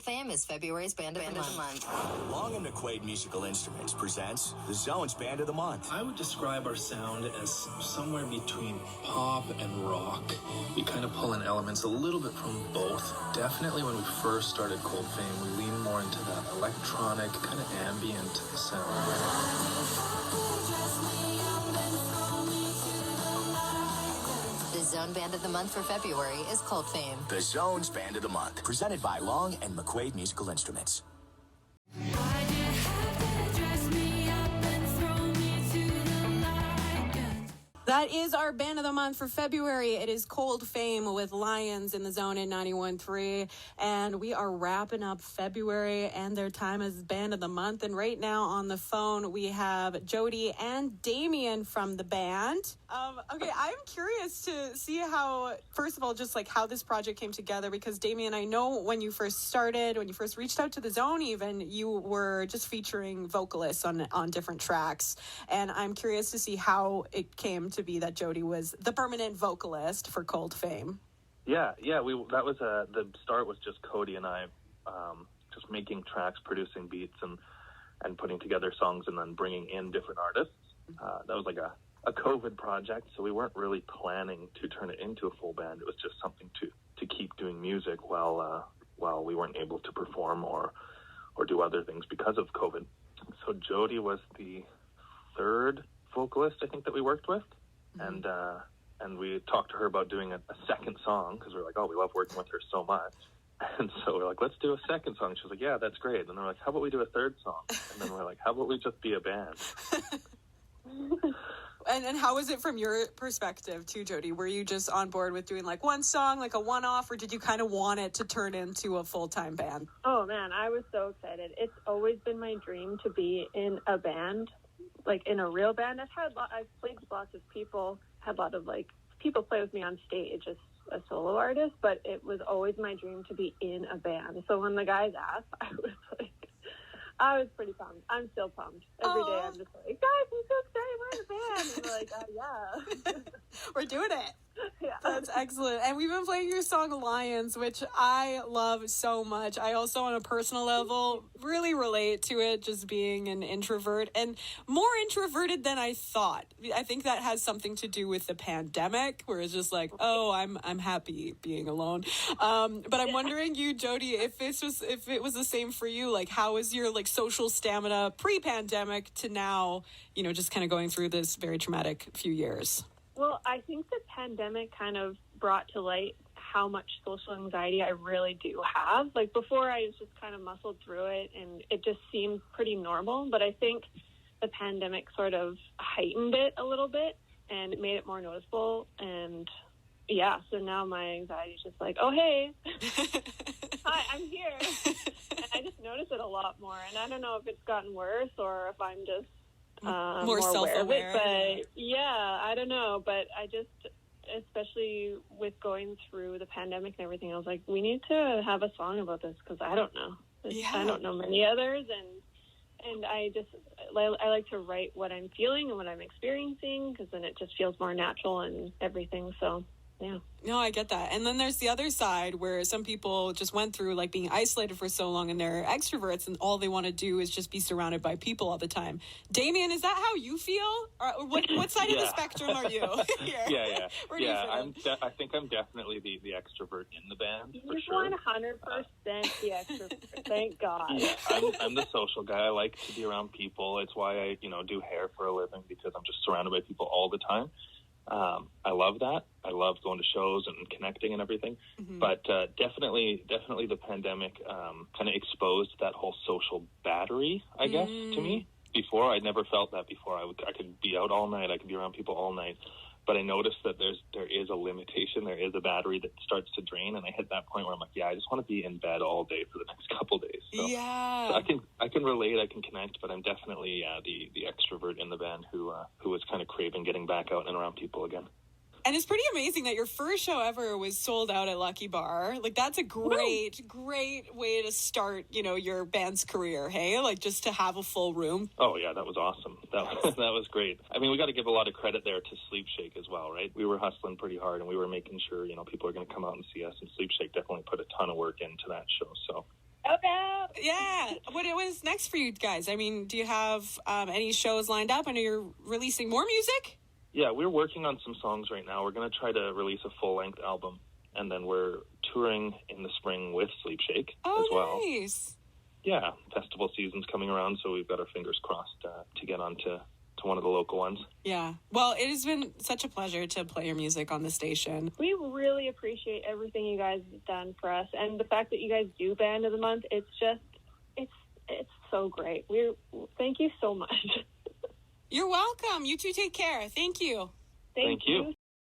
Cold Fame is February's Band of the Month. Long and McQuaid Musical Instruments presents the Zone's Band of the Month. I would describe our sound as somewhere between pop and rock. We kind of pull in elements a little bit from both. Definitely when we first started Cold Fame, we leaned more into that electronic, kind of ambient sound. The Zone Band of the Month for February is Cold Fame. The Zone's Band of the Month, presented by Long and McQuaid Musical Instruments. That is our Band of the Month for February. It is Cold Fame with Lions in the Zone at 91.3. And we are wrapping up February and their time as Band of the Month. And right now on the phone, we have Jodi and Damian from the band. Okay, I'm curious to see how, first of all, just like how this project came together. Because Damian, I know when you first started, when you first reached out to the Zone even, you were just featuring vocalists on different tracks. And I'm curious to see how it came to be that Jodi was the permanent vocalist for Cold Fame. Yeah. That was the start was just Cody and I just making tracks, producing beats, and putting together songs, and then bringing in different artists. That was like a COVID project, so we weren't really planning to turn it into a full band. It was just something to keep doing music while we weren't able to perform or do other things because of COVID. So Jodi was the third vocalist, I think, that we worked with. And we talked to her about doing a second song because we're like, oh, we love working with her so much. And so we're like, let's do a second song. She was like, yeah, that's great. And then we're like, how about we do a third song? And then we're like, how about we just be a band? And how was it from your perspective too, Jodi? Were you just on board with doing like one song, like a one-off, or did you kind of want it to turn into a full-time band? Oh man, I was so excited. It's always been my dream to be in a band, like in a real band. I've played with lots of people, had a lot of like people play with me on stage as a solo artist, but it was always my dream to be in a band. So when the guys asked, I was pretty pumped. I'm still pumped. Every day I'm just like, guys, I'm so excited, we're in a band. And they're like, oh, yeah. We're doing it. Yeah. That's excellent. And we've been playing your song Lions, which I love so much. I also, on a personal level, really relate to it, just being an introvert, and more introverted than I thought. I think that has something to do with the pandemic, where it's just like, oh, I'm happy being alone. But I'm wondering, you, Jodi, if it was the same for you, like how is your like social stamina pre-pandemic to now, just kind of going through this very traumatic few years? Well, I think the pandemic kind of brought to light how much social anxiety I really do have. Like before, I was just kind of muscled through it and it just seemed pretty normal. But I think the pandemic sort of heightened it a little bit and it made it more noticeable. And yeah, so now my anxiety is just like, oh, hey, hi, I'm here. And I just notice it a lot more. And I don't know if it's gotten worse or if I'm just more self-aware. But yeah, I don't know. But I just, especially with going through the pandemic and everything, I was like, we need to have a song about this because I don't know. Yeah. I don't know many others, and I like to write what I'm feeling and what I'm experiencing because then it just feels more natural and everything. So yeah. No, I get that. And then there's the other side where some people just went through like being isolated for so long and they're extroverts and all they want to do is just be surrounded by people all the time. Damian, is that how you feel? Or what side of the spectrum are you? Yeah. I think I'm definitely the extrovert in the band for sure. 100% the extrovert. Thank God. Yeah, I'm the social guy. I like to be around people. It's why I do hair for a living because I'm just surrounded by people all the time. I love that. I love going to shows and connecting and everything. Mm-hmm. But definitely the pandemic kind of exposed that whole social battery, I guess, to me. Before, I'd never felt that before. I could be out all night. I could be around people all night. But I noticed that there is a limitation. There is a battery that starts to drain, and I hit that point where I'm like, yeah, I just want to be in bed all day for the next couple days. So, yeah. So I can relate, I can connect, but I'm definitely the extrovert in the band who was kind of craving getting back out and around people again. And it's pretty amazing that your first show ever was sold out at Lucky Bar. Like, that's a great way to start, your band's career, hey? Like, just to have a full room. Oh, yeah, that was awesome. That was great. I mean, we got to give a lot of credit there to Sleep Shake as well, right? We were hustling pretty hard, and we were making sure, people are going to come out and see us, and Sleep Shake definitely put a ton of work into that show, so... Oh no! Yeah. What is next for you guys? I mean, do you have any shows lined up? I know you're releasing more music. Yeah, we're working on some songs right now. We're going to try to release a full-length album, and then we're touring in the spring with Sleep Shake as well. Nice. Yeah, festival season's coming around, so we've got our fingers crossed to get on to one of the local ones. Yeah. Well, it has been such a pleasure to play your music on the station. We really appreciate everything you guys have done for us, and the fact that you guys do Band of the Month. It's so great. Thank you so much. You're welcome. You two take care. Thank you. Thank you